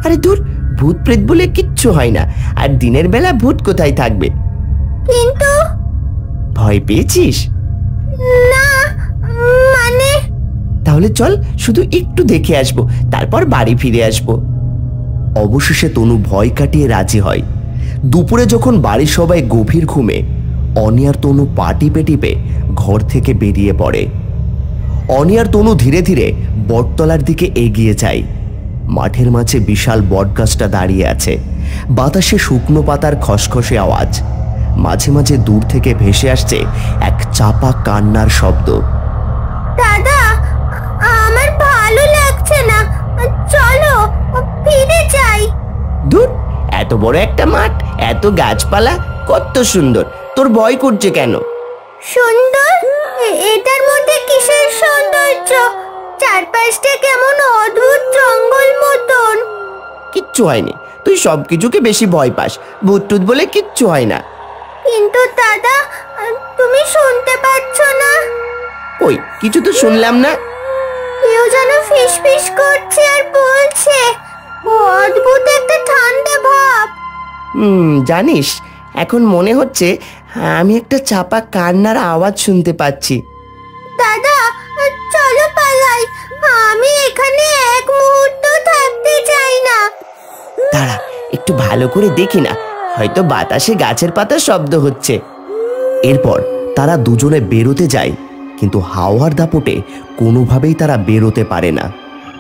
আরে দূর, ভূত প্রেত বলে কিচ্ছু হয় না, আর দিনের বেলা ভূত কোথায় থাকবে? কিন্তু ভয় পেয়েছিস? না, মানে তাহলে চল, শুধু একটু দেখে আসবো, তারপর বাড়ি ফিরে আসবো। অবশেষে তনু ভয় কাটিয়ে রাজি হয়। দুপুরে যখন বাড়ির সবাই গভীর ঘুমে, অনিয়ার তনু পা টিপে টিপে ঘর থেকে বেরিয়ে পড়ে। অনিয়ার তনু ধীরে ধীরে বটতলার দিকে এগিয়ে যায়। মাঠের মাঝে বিশাল বটগাছটা দাঁড়িয়ে আছে। বাতাসে শুকনো পাতার খসখসে আওয়াজ, মাঝে মাঝে দূর থেকে ভেসে আসছে এক চাপা কান্নার শব্দ। দাদা, আমার ভালো লাগছে না, চলো ফিরে যাই। দূর, এত বড় একটা মাঠ, এত গাছপালা, কত সুন্দর, তোর ভয় করছে কেন? সুন্দর? এটার মধ্যে কিসের সৌন্দর্য? চারপাশটা কেমন অদ্ভুত কিচ্ছু হয়নি। তুই সব কিছুকে বেশি ভয় পাস, ভূত টুত বলে কিচ্ছু হয় না। কিন্তু দাদা, তুমি শুনতে পাচ্ছ না? ওই কিছু তো শুনলাম না। কেউ যেন ফিসফিস করছে আর বলছে, অদ্ভুত একটা ঠান্ডা ভাব। জানিস, এখন মনে হচ্ছে আমি একটা চাপা কান্নার আওয়াজ শুনতে পাচ্ছি। দাদা চলো পালাই, আমি এখানে এক মুহূর্ত থাকতে চাই না। দাঁড়া, একটু ভালো করে দেখি না, হয়তো বাতাসে গাছের পাতার শব্দ হচ্ছে। এরপর তারা দুজনে বেরোতে যায়, কিন্তু হাওয়ার দাপটে কোনোভাবেই তারা বেরোতে পারে না।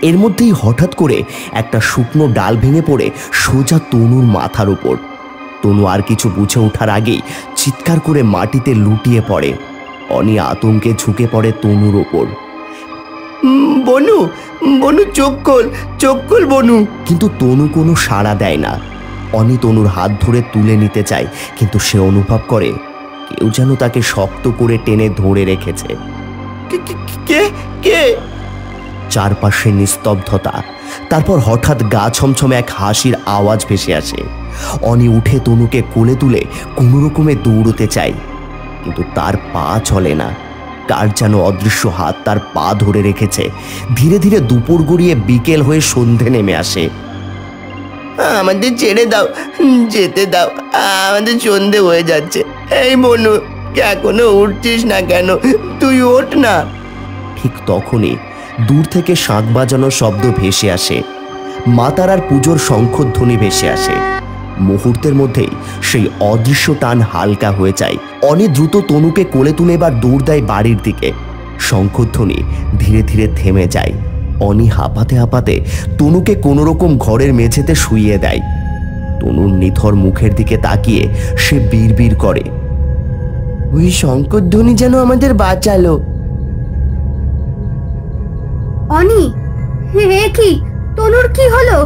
এর মধ্যেই হঠাৎ করে একটা শুকনো ডাল ভেঙে পড়ে সোজা তনুর মাথার উপর। তনু আর কিছু বুঝে ওঠার আগেই চিৎকার করে মাটিতে লুটিয়ে পড়ে। অনি আতঙ্কে ঝুঁকে পড়ে তনুর ওপর। বনু, বনু চোখ খোল বনু। কিন্তু তনু কোনো সাড়া দেয় না। অনি তনুর হাত ধরে তুলে নিতে চায়, কিন্তু সে অনুভব করে কেউ যেন তাকে শক্ত করে টেনে ধরে রেখেছে। কে কে? চারপাশে নিস্তব্ধতা। তারপর হঠাৎ গা ছমছমে এক হাসির আওয়াজ ভেসে আসে। অনি উঠে তনুকে কোলে তুলে কোনো রকমে দৌড়তে চায়, কিন্তু তার পা চলে না। কার যেন অদৃশ্য হাত তার পা ধরে রেখেছে। ধীরে ধীরে দুপুর গড়িয়ে বিকেল হয়ে সন্ধে নেমে আসে। আমাদের ছেড়ে দাও, যেতে দাও, আমাদের সন্ধে হয়ে যাচ্ছে। এই বনু, এখনো উঠছিস না কেন? তুই ওঠ না। ঠিক তখনই দূর থেকে শাঁখ বাজানোর শব্দ ভেসে আসে। মা তারার পুজোর শঙ্খধ্বনি ভেসে আসে। মুহূর্তের মধ্যেই সেই অদৃশ্য টান হালকা হয়ে যায়। অনি দ্রুত তনুকে কোলে তুলে এবার দৌড় দেয় বাড়ির দিকে। শঙ্খধ্বনি ধীরে ধীরে থেমে যায়। অনি হাঁপাতে হাঁপাতে তনুকে কোনোরকম ঘরের মেঝেতে শুইয়ে দেয়। তনুর নিথর মুখের দিকে তাকিয়ে সে বিড়বিড় করে, ওই শঙ্খধ্বনি যেন আমাদের বাঁচালো। অনি, হে কি, তনুর কি হলো?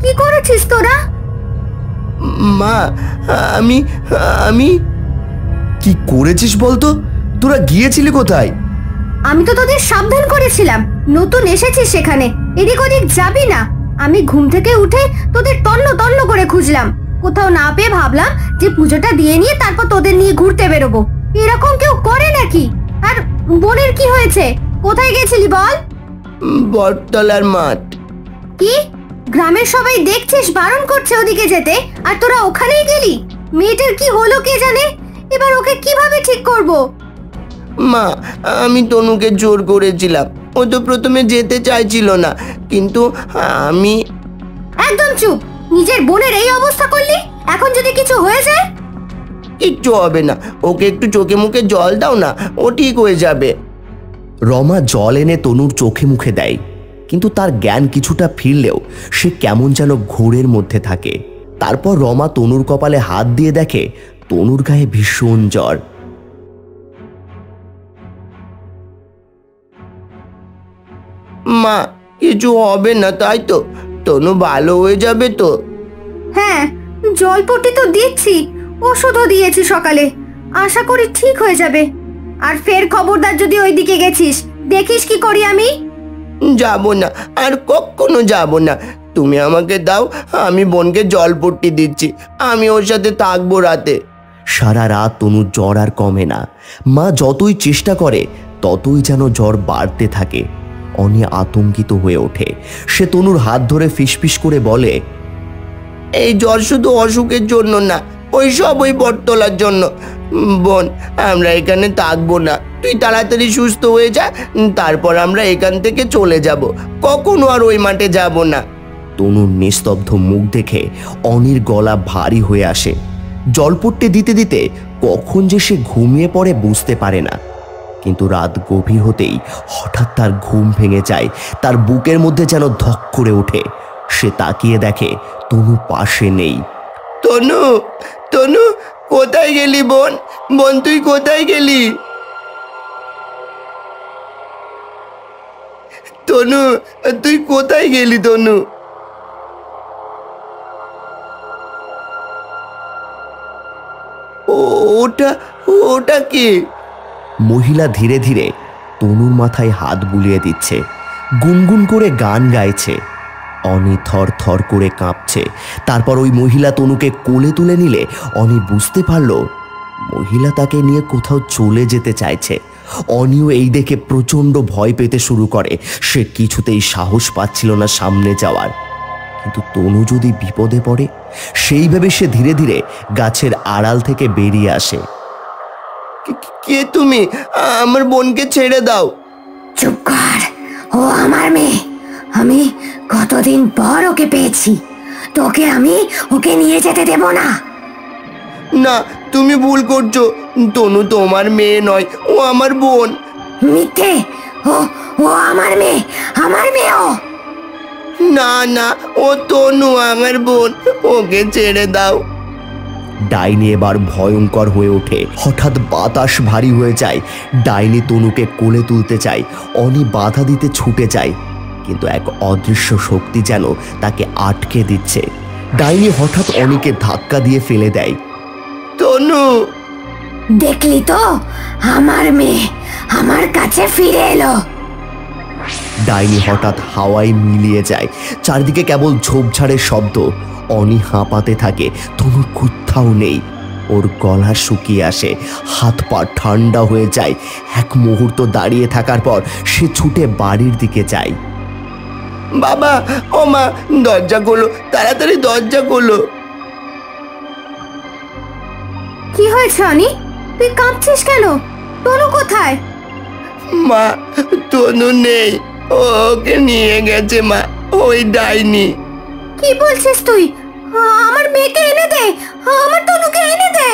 কি করেছিস তোরা? মা, আমি কি করেছিস বলতো? তোরা গিয়েছিলি কোথায়? আমি তো তোদের সাবধান করেছিলাম, নতুন এসেছিস সেখানে, এদিক ওদিক যাবি না। আমি ঘুম থেকে উঠে তোদের তন্ন তন্ন করে খুঁজলাম, কোথাও না পেয়ে ভাবলাম যে পুজোটা দিয়ে নিয়ে তারপর তোদের নিয়ে ঘুরতে বেরোবো। এরকম কেউ করে নাকি? আর বোনের কি হয়েছে? কোথায় গেছিলি বল? বটতলার মাঠ। কি? গ্রামের সবাই দেখছিস বারণ করছে ওদিকে যেতে, আর তোরা ওখানেই গেলি? মেয়েটার কি হলো কে জানে, এবার ওকে কিভাবে ঠিক করব? মা, আমি তনুকে জোর করেছিলাম, ও তো প্রথমে যেতে চাইছিল না, কিন্তু আমি। একদম চুপ! নিজের বোনের এই অবস্থা করলি, এখন যদি কিছু হয়ে যায়? কিচ্ছু হবে না, ওকে একটু চোখে মুখে জল দাও না, ও ঠিক হয়ে যাবে। রমা জল এনে তনুর চোখে মুখে দেয়, কিন্তু তার জ্ঞান কিছুটা ফিরলেও সে কেমন যেন ঘোরের মধ্যে থাকে। তারপর রমা তনুর কপালে হাত দিয়ে দেখে তনুর গায়ে ভীষণ জ্বর। মা, কিছু হবে না তাই তো? তনু ভালো হয়ে যাবে তো? হ্যাঁ, জলপট্টি তো দিচ্ছি, ওষুধও দিয়েছি সকালে, আশা করি ঠিক হয়ে যাবে। আর ফের খবরদার যদি ওইদিকে গেছিস, দেখিস কি করি আমি। যাব না, আর কখনো যাব না। তুমি আমাকে দাও, আমি বোনকে জলপট্টি দিচ্ছি, আমি ওর সাথে থাকবো রাতে। সারা রাত তনুর জ্বর আর কমে না। মা যতই চেষ্টা করে ততই যেন জ্বর বাড়তে থাকে। অনি আতঙ্কিত হয়ে ওঠে। সে তনুর হাত ধরে ফিসফিস করে বলে, এই জ্বর শুধু অসুখের জন্য না, ওই সব ওই বটতলার জন্য। বোন, আমরা এখানে থাকবো না, তুই তাড়াতাড়ি সুস্থ হয়ে যা, তারপর আমরা এখান থেকে চলে যাব, কখনো আর ওই মাঠে যাব না। তনুর নিস্তব্ধ মুখ দেখে অনির গলা ভারী হয়ে আসে। জলপট্টি দিতে দিতে কখন যে সে ঘুমিয়ে পড়ে বুঝতে পারে না। কিন্তু রাত গভীর হতেই হঠাৎ তার ঘুম ভেঙে যায়। তার বুকের মধ্যে যেন ধক করে ওঠে। সে তাকিয়ে দেখে তনু পাশে নেই। তনু, তনু, কোথায় গেলি বোন? বোন, তুই কোথায় গেলি? তনু, তুই কোথায় গেলি? তনু, ওটা ওটা কি? মহিলা ধীরে ধীরে তনুর মাথায় হাত বুলিয়ে দিচ্ছে, গুনগুন করে গান গাইছে। অনি থর থর করে কাঁপছে। তারপর ওই মহিলা তনুকে কোলে তুলে নিলে অনি বুঝতে পারল মহিলা তাকে নিয়ে কোথাও চলে যেতে চাইছে। অনিও এই দেখে প্রচণ্ড ভয় পেতে শুরু করে। সে কিছুতেই সাহস পাচ্ছিল না সামনে যাওয়ার। কিন্তু তনু যদি বিপদে পড়ে, সেই ভেবে সে ধীরে ধীরে গাছের আড়াল থেকে বেরিয়ে আসে। কে তুমি? আমার বোনকে ছেড়ে দাও। চুপ কর, ও আমার মেয়ে। আমি কতদিন পর ওকে পেয়েছি, তোকে আমি ওকে নিয়ে যেতে দেব না। না, তুমি ভুল করছো। তনু তোমার মেয়ে নয়, ও আমার বোন। মিথ্যে! ও ও আমার মেয়ে, আমার মেয়ে ও। না না, ও তনু আমার বোন, ওকে ছেড়ে দাও। ডাইনি এবার ভয়ঙ্কর হয়ে ওঠে। হঠাৎ বাতাস ভারী হয়ে যায়। ডাইনি তনুকে কোলে তুলতে চায়। অনি বাধা দিতে ছুটে যায়, কিন্তু এক অদৃশ্য শক্তি যেন তাকে আটকে দিচ্ছে। ডাইনি হঠাৎ অনিকে ধাক্কা দিয়ে ফেলে দেয়। তনু! দেখলি তো, আমার মেয়ে আমার কাছে ফিরে এলো। ডাইনি হঠাৎ হাওয়ায় মিলিয়ে যায়। চারদিকে কেবল ঝোপঝাড়ের শব্দ। অনি হাঁপাতে থাকে। তনুর কোথাও নেই। ওর গলা শুকিয়ে আসে, হাত পা ঠান্ডা হয়ে যায়। এক মুহূর্ত দাঁড়িয়ে থাকার পর সে ছুটে বাড়ির দিকে যায়। বাবা, ও মা, দরজা খোলো, তাড়াতাড়ি দরজা খোলো। কি হয়েছে অনি? তুই কাঁদছিস কেন? তনু কোথায়? মা, তনু নেই, ওকে নিয়ে গেছে মা, ওই ডাইনি। কি বলছিস তুই? আমার মেয়েকে এনে দে, আমার তনুকে এনে দে।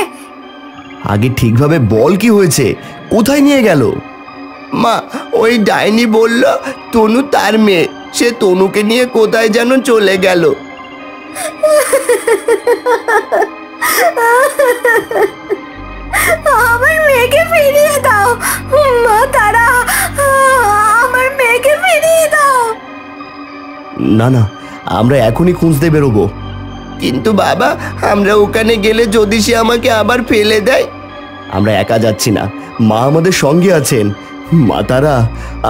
আগে ঠিকভাবে বল, কি হয়েছে? কোথায় নিয়ে গেল? মা, ওই ডাইনি বলল তনু তার মেয়ে। সে তনুকে নিয়ে কোথায় যেন চলে গেল। আমার মেয়েকে ফিরিয়ে দাও মা, তারা আমার মেয়েকে ফিরিয়ে দাও। না না, আমরা এখনই খুঁজতে বেরোবো। কিন্তু বাবা, আমরা ওখানে গেলে যদি সে আমাকে আবার ফেলে দেয়? আমরা একা যাচ্ছি না, মা আমাদের সঙ্গে আছেন। মা তারা,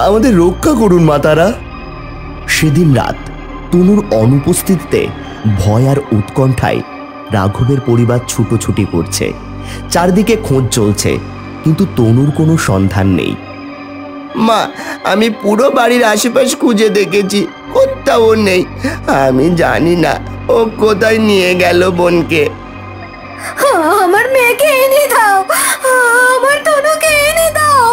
আমাদের রক্ষা করুন মা তারা। সেদিন রাত তনুর অনুপস্থিতিতে ভয় আর উৎকণ্ঠায় রাঘবের পরিবার ছুটোছুটি করছে। চারদিকে খোঁজ চলছে, কিন্তু তনুর কোনো সন্ধান নেই। মা, আমি পুরো বাড়ির আশেপাশ খুঁজে দেখেছি, কোথাও নেই। আমি জানি না ও কোথায় নিয়ে গেল বোনকে। আমার মেয়েকে এনে দাও, আমার তনুকে এনে দাও।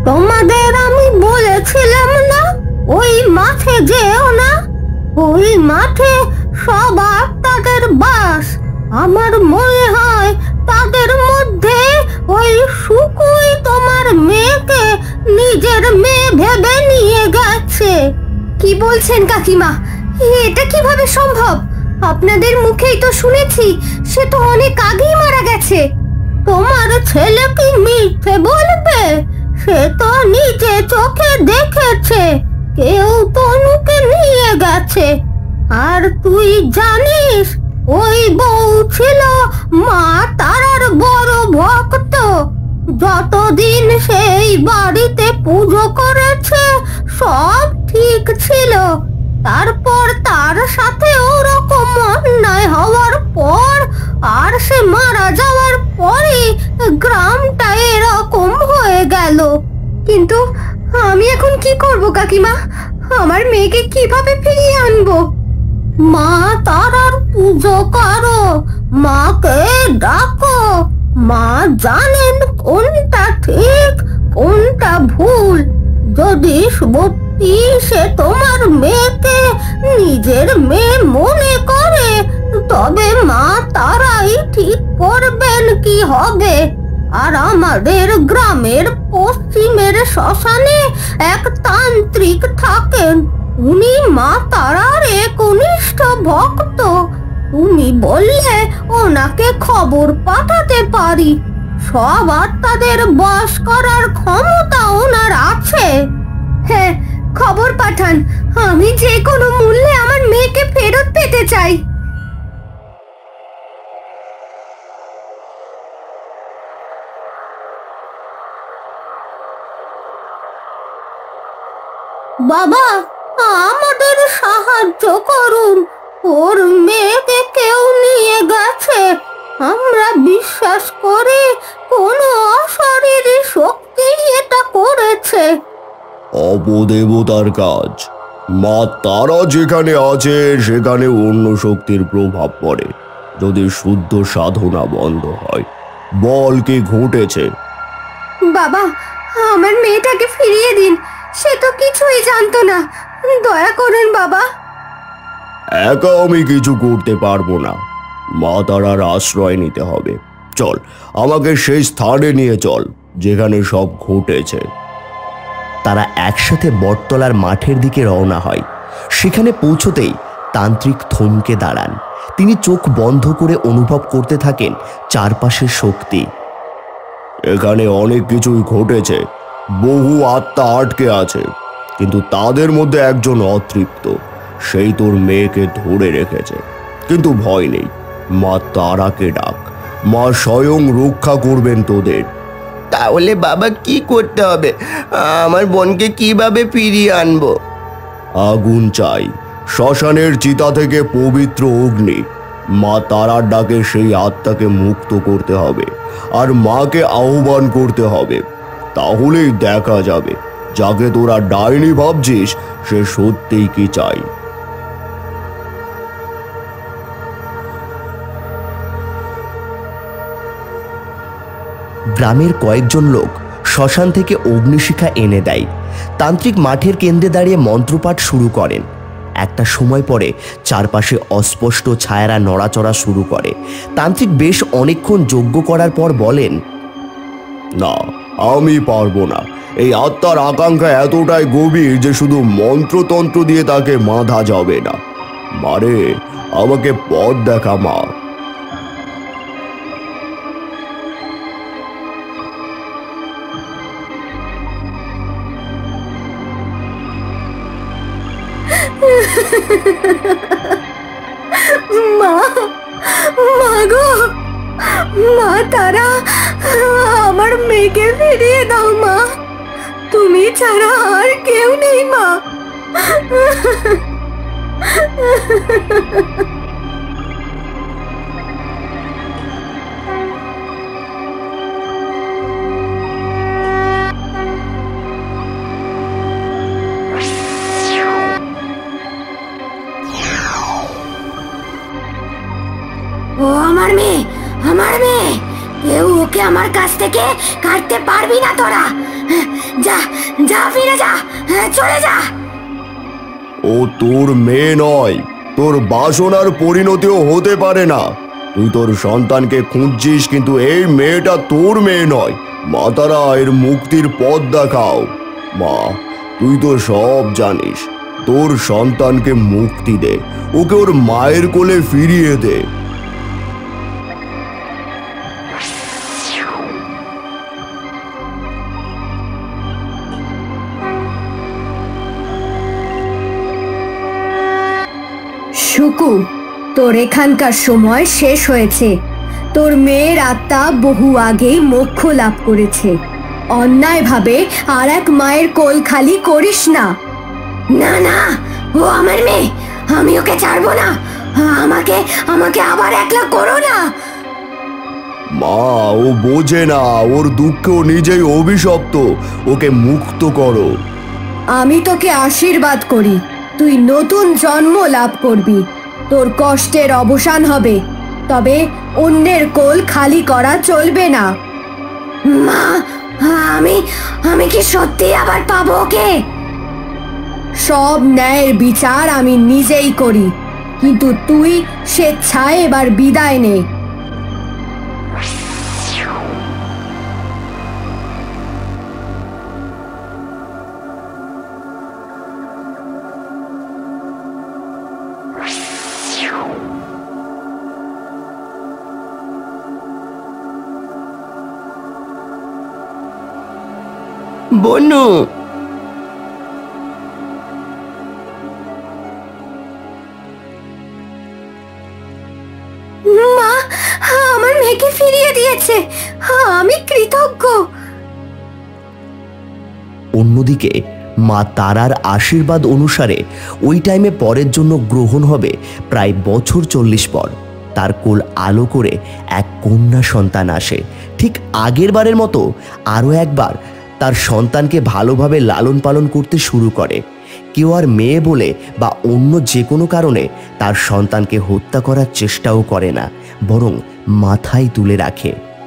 তোমাদের আমি বলেছিলাম না ওই মাঠে যেও না। ওই মাঠে সবার তাদের বাস। আমার মনে হয় তাদের মধ্যে ওই সুকুই তোমার মেয়েকে নিজের মেয়ে ভেবে নিয়ে গেছে। কি বলছেন কাকিমা? এটা কিভাবে সম্ভব? আপনাদের মুখেই তো শুনেছি সে তো অনেক আগেই মারা গেছে। তোমার ছেলে কি মিথ্যে বলবে? সে তো নিজে চোখে দেখেছে কেউ তনুকে নিয়ে গেছে। আর তুই জানিস ওই বউ ছিল মা তারার বড় ভক্ত। যতদিন সেই বাড়িতে পুজো করেছে সব ঠিক ছিল। তারপর তার সাথে ওরকম অন্যায় হওয়ার পর আর সে মারা যাওয়ার পরে গ্রামটা এরকম হয়ে গেল। কিন্তু আমি এখন কি করব কাকিমা? আমার মেয়েকে কিভাবে ফিরিয়ে আনবো? মা তারার পুজো করো, মাকে ডাকো। মা জানেন কোনটা ঠিক কোনটা ভুল। যদি সত্যি সে তোমার মেয়েকে নিজের মেয়ে মনে করে, তবে মা তারাই ঠিক করবেন কি হবে। আর আমাদের গ্রামের পশ্চিমের শ্মশানে এক তান্ত্রিক থাকেন। উনি মা তারার একনিষ্ঠ ভক্ত। তুমি বললে ওনাকে খবর পাঠাতে পারি। সব আত্মাদের বশ করার ক্ষমতা ওনার আছে। হ্যাঁ, খবর পাঠান। আমি যে কোনো মূল্যে আমার মেয়েকে ফেরত পেতে চাই। বাবা, আমাদের সাহায্য করুন, ওর মেয়েকে কেউ নিয়ে গেছে। আমরা বিশ্বাস করি কোনো অশরীরী শক্তি এটা করেছে। অপদেবতার কাজ। মা তারা যেখানে আছে সেখানে অন্য শক্তির প্রভাব পড়ে। যদি শুদ্ধ সাধনা বন্ধ হয়, বল কি ঘটেছে? বাবা, আমার মেয়েটাকে ফিরিয়ে দিন, সে তো কিছুই জানতো না। দয়া করুন বাবা। একা আমি কিছু করতে পারবো না, মা তারার আশ্রয় নিতে হবে। চল, আমাকে সেই স্থানে নিয়ে চল যেখানে সব ঘটেছে। তারা একসাথে বটতলার মাঠের দিকে রওনা হয়। সেখানে পৌঁছতেই তান্ত্রিক থমকে দাঁড়ান। তিনি চোখ বন্ধ করে অনুভব করতে থাকেন চারপাশের শক্তি। এখানে অনেক কিছুই ঘটেছে, বহু আত্মা আটকে আছে, কিন্তু তাদের মধ্যে একজন অতৃপ্ত, সেই তোর মেয়েকে ধরে রেখেছে। কিন্তু ভয় নেই, মা তারাকে ডাক, মা স্বয়ং রক্ষা করবেন তোদের। তাহলে বাবা কি করতে হবে? আমার বোনকে কিভাবে ফিরিয়ে আনবো? আগুন চাই, শ্মশানের চিতা থেকে পবিত্র অগ্নি। মা তারার ডাকে সেই আত্মাকে মুক্ত করতে হবে, আর মাকে আহ্বান করতে হবে। তাহলেই দেখা যাবে যাকে তোরা ডাইনি ভাবছিস সে সত্যিই কি চাই। গ্রামের কয়েকজন লোক শ্মশান থেকে অগ্নিশিখা এনে দেয়। তান্ত্রিক মাঠের কেন্দ্রে দাঁড়িয়ে মন্ত্রপাঠ শুরু করেন। একটা সময় পরে চারপাশে অস্পষ্ট ছায়ারা নড়াচড়া শুরু করে। তান্ত্রিক বেশ অনেকক্ষণ যজ্ঞ করার পর বলেন, না, আমি পারবো না। এই আত্মার আকাঙ্ক্ষা এতটাই গভীর যে শুধু মন্ত্রতন্ত্র দিয়ে তাকে বাঁধা যাবে না। মারে, আমাকে পথ দেখা মা। মা, মা গো, মা তারা, আমার মেয়েকে ফিরিয়ে দাও মা। তুমি ছাড়া আর কেউ নেই মা। ও আমার মেয়ে, আমার মেয়ে, কেউ ওকে আমার কাছ থেকে কাটতে পারবি না তোরা। যা যা, ফিরে যা, চলে যা। ও তোর মেয়ে নয়, তোর বাসনার পরিণতিও হতে পারে না। তুই তোর সন্তানকে খুঁজছিস, কিন্তু এই মেয়েটা তোর মেয়ে নয়। মা তারা এর মুক্তির পথ দেখাও। মা, তুই তো সব জানিস। তোর সন্তানকে মুক্তি দে, ওকে ওর মায়ের কোলে ফিরিয়ে দে। শুকু, তোর এখানকার সময় শেষ হয়েছে। তোর মেয়ের আত্মা বহু আগেই মোক্ষ লাভ করেছে। অন্যায়ভাবে আর এক মায়ের কোল খালি করিস না। না না, ও আমার মেয়ে, আমি ওকে ছাড়বো না। আমাকে আমাকে আবার একলা করো না। মা, ও বোঝে না, ওর দুঃখ নিজেই অভিশপ্ত। ওকে মুক্ত করো। আমি তোকে আশীর্বাদ করি, তুই নতুন জন্ম লাভ করবি। তোর কষ্টের অবসান হবে, তবে অন্যের কোল খালি করা চলবে না। মা, আমি আমি কি সত্যি আবার পাবো ওকে? সব ন্যায়ের বিচার আমি নিজেই করি, কিন্তু তুই স্বেচ্ছায় এবার বিদায় নে। বনু, মা আমার মেয়েকে ফিরিয়ে দিয়েছে, আমি কৃতজ্ঞ। অন্যদিকে মা তারার আশীর্বাদ অনুসারে ওই টাইমে পরের জন্য গ্রহণ হবে প্রায় বছর 40 পর। তার কোল আলো করে এক কন্যা সন্তান আসে। ঠিক আগের বারের মতো আরও একবার তার সন্তানকে ভালোভাবে লালন পালন করতে শুরু করে। কেউ আর মেয়ে বলে বা অন্য যে কোনো কারণে তার সন্তানকে হত্যা করার চেষ্টাও করে না, বরং মাথায় তুলে রাখে।